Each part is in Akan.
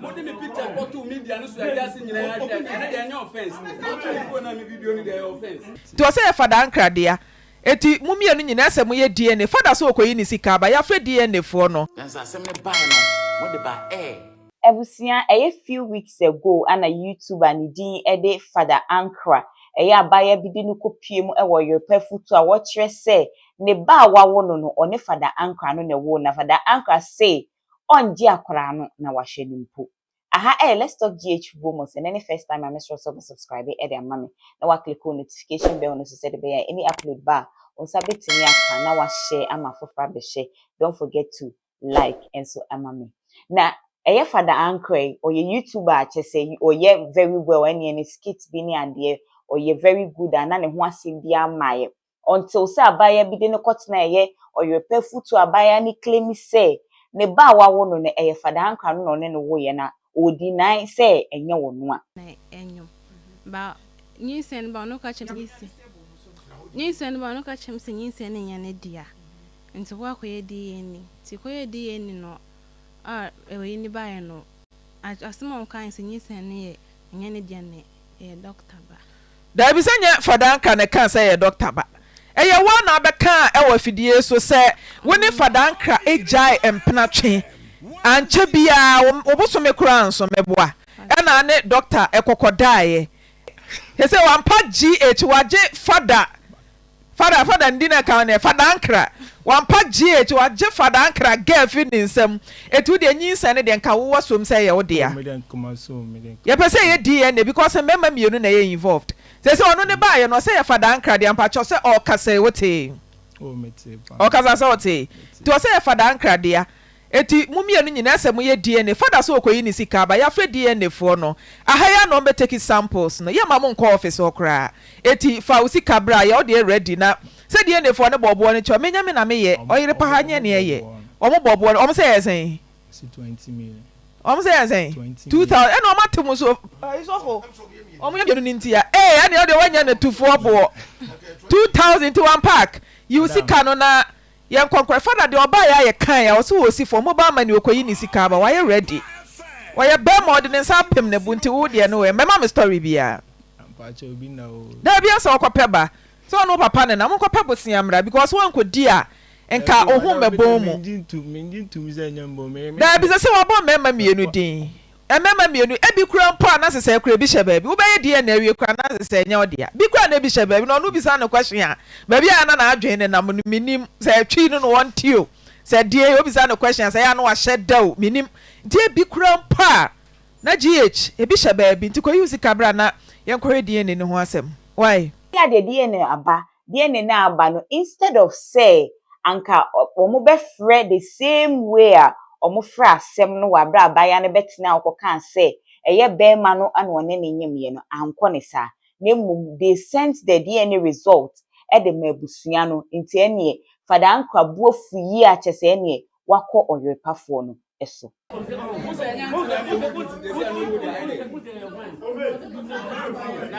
Mo de me picture go to media no so I just nyina ahwe. And dey any offense. Not to na me video ni dey offense. To say Father Ankrah dia. Eti mumie no nyina asem ye DNA. Father so okoyi ni sika ba ya fe DNA fo no. That's asem ne buy no. Mo de buy Ebusia a few weeks ago ana YouTuber ni din ede Father Ankrah abaya bi de no kopiem wo Oyerepa futu a wo kire se ne ba wawo no one Father Ankrah no ne wo na Father Ankrah say onji akwara no na wahye ni mpo. Aha let's talk GH bonus and any first time I'm sure subscribe e dey mama na wa click on notification bell no so say be any upload bar on sabetini aka na wa share ama fofra be share. Don't forget to like and so amame. Na Father Ankrah or your YouTuber say or ye very well any skits bini and ye or ye very good and none who asim dia my until say abaya bi de no kotina ye or your pefu to abaya ni claim say ne ba wa wono ne Father Ankrah no ne wo ye na o deny say enye wo no a na enyo ba nyinsen ba no ka chem nyinsen ba no ka chem se nyinsen ne nya ne dia nti wa koye di eni ti koye di eni no ewe ni ba no asema on kan se nyinsen ne nya ne dia ne doctor ba Da bi senya Father Ankrah ne kan say doctor ba eye wa na be kan e wa fidie so say woni Father Ankrah ejai empena twe anche bia obosome kura nso meboa e na ne doctor ekokodae he say wampa GH waje father ndina kan ne Father Ankrah wampa GH waje Father Ankrah girl fi ninsem etu de nyinsa ne de nka wo som say ye wo de ya ye pese ye DNA because member mienu na ye involved say ono ne ba ye no say Father Ankrah de ampa cho say o kasa wote o kasa say wote to say Father Ankrah de ya eti mumie no nyina asem ye DNA Father so okoyi ni sika ba ya fe DNA fo no ahaya no be take samples no ye ma mo nko office okra eti fa usika bra ye o de ready na se DNA fo ne bobo ne cho menya me na me ye Oyerepa hanye ne ye o mo bobo o mo say yesen 20 million o mo say yesen 2000 e no matem so isofo o mo ye no ntia ene o de wanya na tufo bo 2000 to one pack you sika no na yen konkora Father de oba ya ye kan ya o so wo si for mobile money okoyi ni sika ba why ready why be more than sapem ne bunti wo de no we mema me story bia ampacha obi na o da bia so okopeba so no papa ne na mo kopa bosiamra because won ko di a enka ohun mebon mu minjintu mi za nyambo me da bi se wo bo mema mienu din mema mienu e bi kura mpo na sese kura bi shebe bi wo be ye na awie kura na sese nya odia bi kura na bi shebe bi no no bi sa na question a ba bi ana na adwen ne na minim se twi no won tio se die obi sa na question se ya no wa shedaw minim die bi kura mpo na GH e bi shebe bi ntiko use kabra na yen kore DNA ne ho asem why ya de DNA na aba no instead of say anka omo be frɛ the same way omo fra asem no wa bra abaya ne betina okokan say eye be ma no ana one ne nyemye no anko ne sa na mum they sent the DNA result e de mabusua no nti ene Father Ankrah buofu yi a chese ene wakɔ Oyerepa fo no eso na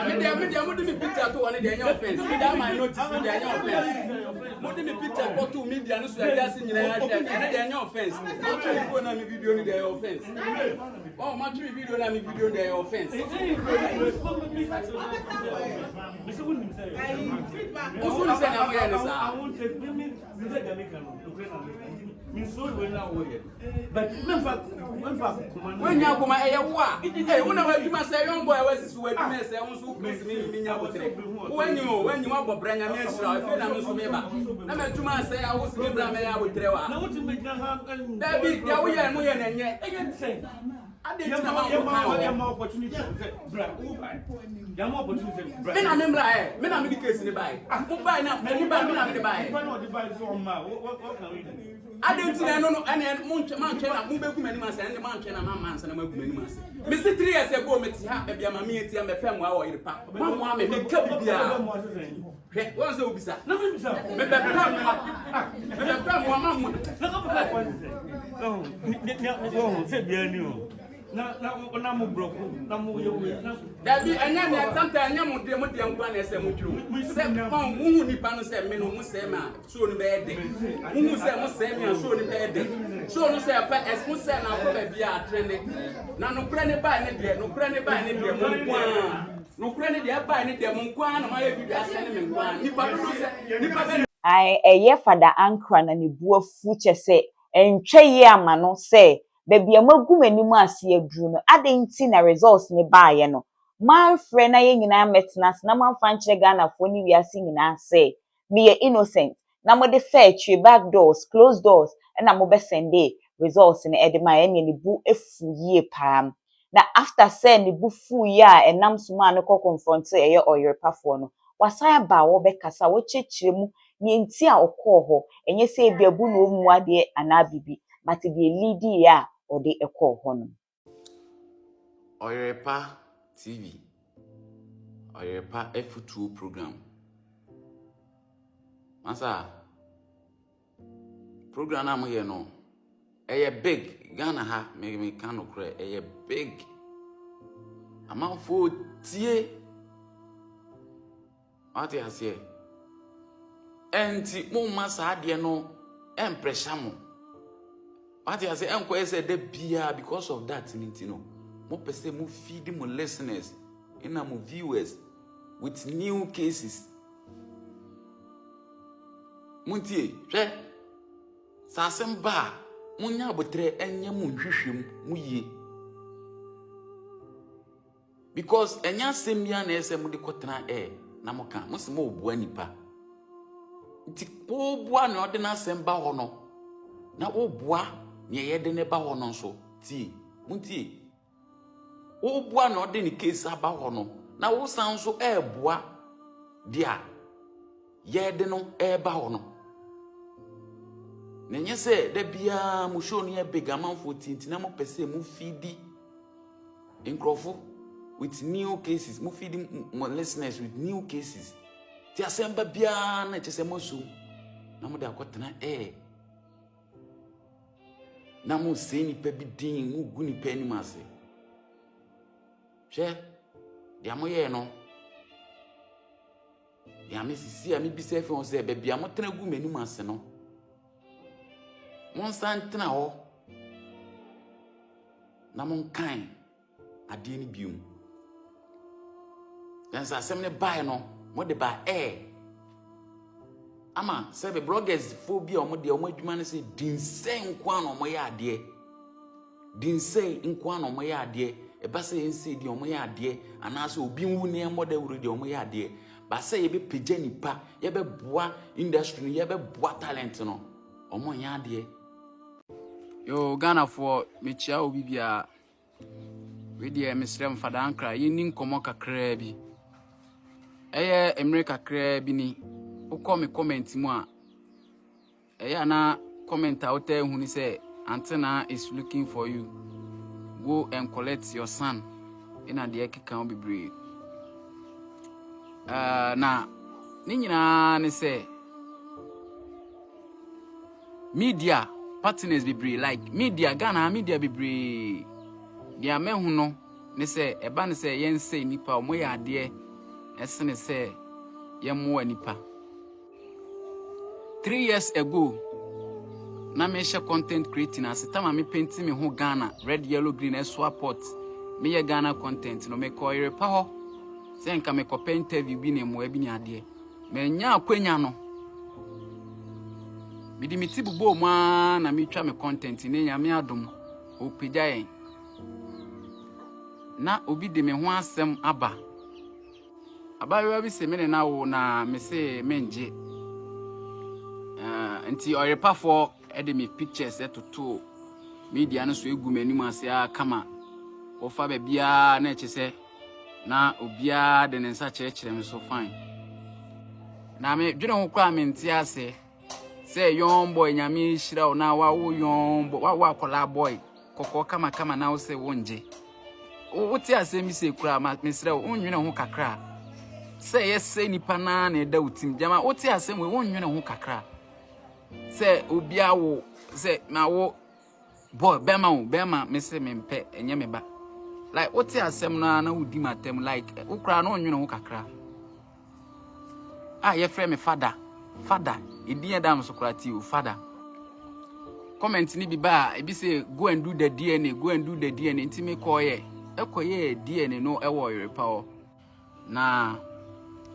me de picture to one dey any offense me that my notice me dey any offense mo de me picture go to media no so I just nyina ahwe and dey any offense not to video na me video ni dey offense oh ma to video na me video dey offense when you come e wa eh una wa djuma say young boy wa sisu wa djuma say unso please me nya botre when you abobranya me sira e na me so me ba na me djuma say a wo simi bra me ya botre wa na wuti me gina ha David ya wo ye mo ye na nye e say ade tina ma wo kan ya ma opportunity bra wo ba ya ma opportunity bra me na me bra me na me di case ni bai mo bai na me ni bai me na me di bai me na di bai so ma what can we do Adentina no ene man twe na mo begu mani mase ene man twe na man mansa na magu mani mase me si 3 years ago me ti ha e bia ma me enti me pem wa Oyerepa ma mo ame me ka bibia he won se obisa na me bisa me be pem wa ma mo na ka papa no se bia ni o na mo broku na mo ye Dabi anya me atanta anya mo de nkwa na ese mo twuru se pon muhu nipa no se me no mu se ma so no be de muhu se mo se me so no be de so no se pa es mo se na ko ba bia atrene na no kura ne ba ne de no kura ne ba ne de mo nkwa no kura ne de ba ne de mo nkwa na ma ye bi ase ne me nkwa nipa do se nipa be eye Father Ankrah na ne bu afu kyese entwe ye ama no se baby amagu manimu ase aduru no adenti na results ne baaye no man frɛ na ye nyina metnas na man fa nkyere Ghana fo ni wiase nyina se me ye innocent na mo de fair twe back doors closed doors na mo be sende results ne edema ye ne bu efu yie pam na after say ne bu fu ye a enam so ma no confront ye Oyerepa fo no wasan ba wo be kasa wo kyekire mu ni nti a okọ ho enye se bia bu no mu ade ana bibi but the leadi ya or the ekọ ho no Oyerepa TV Oyerepa F2 program masa program na mo ye no big Ghana ha me kan no kre big amanfo tie ati ase enti mo masa ade no empressure mo ati ase enko ese de bia because of that no mo pese mo feed mo listeners and mo viewers with new cases muntie hwe sasemba munya abotre enye mu hwehwem mu yie because enya semia na ese mu de kotena na mo kan mo se mo obua nipa nti ko bua na ode na semba ho no na obua ne yede ne ba ho no so ti muntie obua na ode ni case aba ho no na wo san so bua dia yede no ba ho no nenye se da bia mo show no big amanfo tinti na mo pese mo feedi nkrofo with new cases mo feed mo listeners with new cases ti asemba bia na chese mo so na mo da kwatena na mo se ni pa bi din mo gu ni pa ni mase hwe dia mo ye no ya me sisi a me bi se fe on se be bia mo tena gu mani mase no mon santena ho na mon kan ade ni biom dan sa asem ne bai no mo de ba ama se be bloggers phobia mo de o mo adwuma ne se dinsen kwa no mo ya ade dinsen nkwa no mo ya ade e ba se ense di o mo ya ade ana se obi nwu ne mo da wuru de o mo ya ade ba se ye be pagya nipa ye be boa industry ye be boa talent no o mo ya ade yo Ghana for mechia obi bia we dey Mr. Father Ankrah yini nkomo kakra bi America kakra bi ni ukọ me comment mu a na comment out hu ni say antenna is looking for you go and collect your son in ade ekeka obibre na ni nyina ne say media partners bibre like media Ghana media bibre dia mehu no ne say eba ne say yen say nipa o moya ade esene say yemmo nipa 3 years ago na me share content creating as time me painting me ho Ghana red yellow green swapot me ye Ghana content no me ko Oyerepa ho say nka me ko interview bi ne mo abi ni ade me nya akwanya no bidi mitibubo ma na me twa me content ne nya me adom opija yen na obi de me ho asem aba abayewa bi se me na wo na me se menje nti Oyerepa for ede me pictures etoto media no so egu manim ase kama ofa ba bia na ekise na obia de ne nsa kyerɛkyerɛ me so fine na me dwene ho kwa me nti ase say young boy nyame hira na wa wo young boy wa kola boy kokko kama na wo se wonje wo ti ase mi se kura ma me sira wo nwene ho kakra say yes say nipa na na da utim jama wo ti ase wo nwene ho kakra say obia wo say ma wo boy bema me say me mpe enye me ba like what you asem na wudi matem like ukra na onwene ho kakra ah ye frame me father idin dam so krati o father comment ni bi ba e bi say go and do the DNA nti me koye ekoye DNA no ewo Oyerepa o na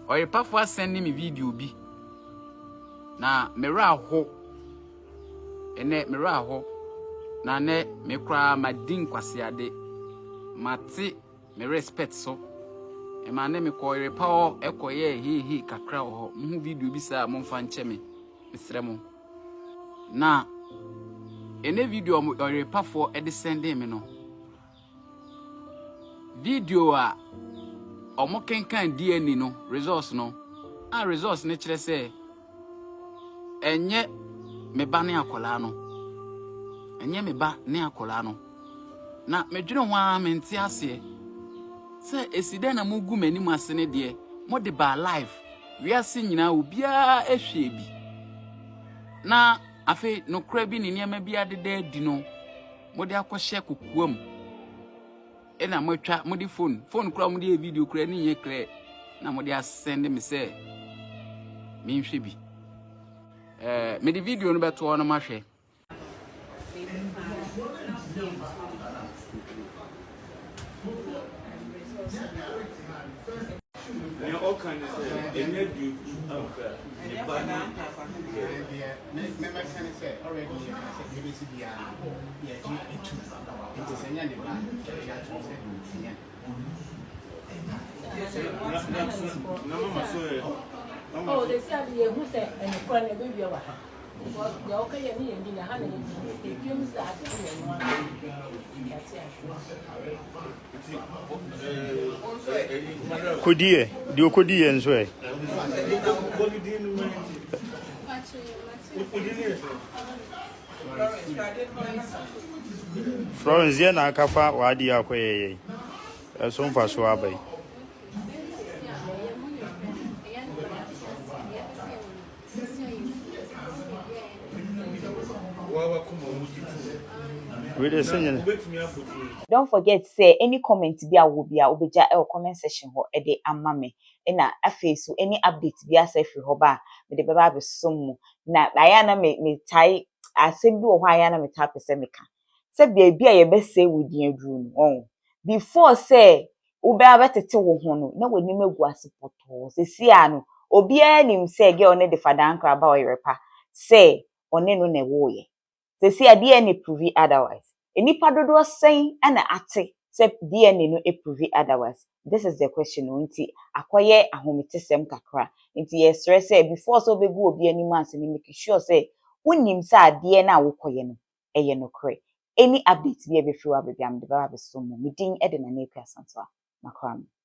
Oyerepa fo send me video bi na mera ho ene mera ho na ne me kra madin kwasiade mate me respect so e ma ne me ko Oyerepa o ekoye hi kakra ho mu video bi sa mo mfa nche me mesre mo na ene video Oyerepa fo e de send me no video a omo kenkan DNA no results no a results ne kire se enye me ba ne akola no enye me ba ne akola no na medwene ho a menti ase se eside na mugu mani ase ne de mo de ba live wi ase nyina obia ehwe bi na afi no kra bi ne niam bi adeda di no mo de akohye kokuam ena mo twa mo de phone kra mo de video kra ni nye kra na mo de send me se mi nhwe bi me de video no beto no ma hwe You all kind of say, and yet you Ankrah. Never can say already. I said, you see the it is a young oh, they say who said, and the friend of baby. Well, the okay, and me and the honey, the fumes that Kodie, di okodie nso e. Florence na akafa wadi akoyeye. Eso mfa so abai. Don't forget say any comment be a will be a obeja e comment section ho e de ama me na afi so any update be asa free ho ba me de beba be som na aya na me tai asem bi wo ho aya na me ta pese me ka se bia bi a ye be say wudi aduru no before say wo be abetete wo ho no na wani magu asepoto se sia no obi anim say ge one de Father Ankrah ba Oyerepa say one no na wo ye se sia DNA prove otherwise. Enipa dodo sen na ate se DNA no prove otherwise. This is the question nti akoye ahometesem kakra. Nti yes say before so be go obi anim ase ni make sure say unim sa ade na wokoye no eye no kre. Any updates be free wa be am de ba be so mo. Me din e de na na ekwa sanso makram.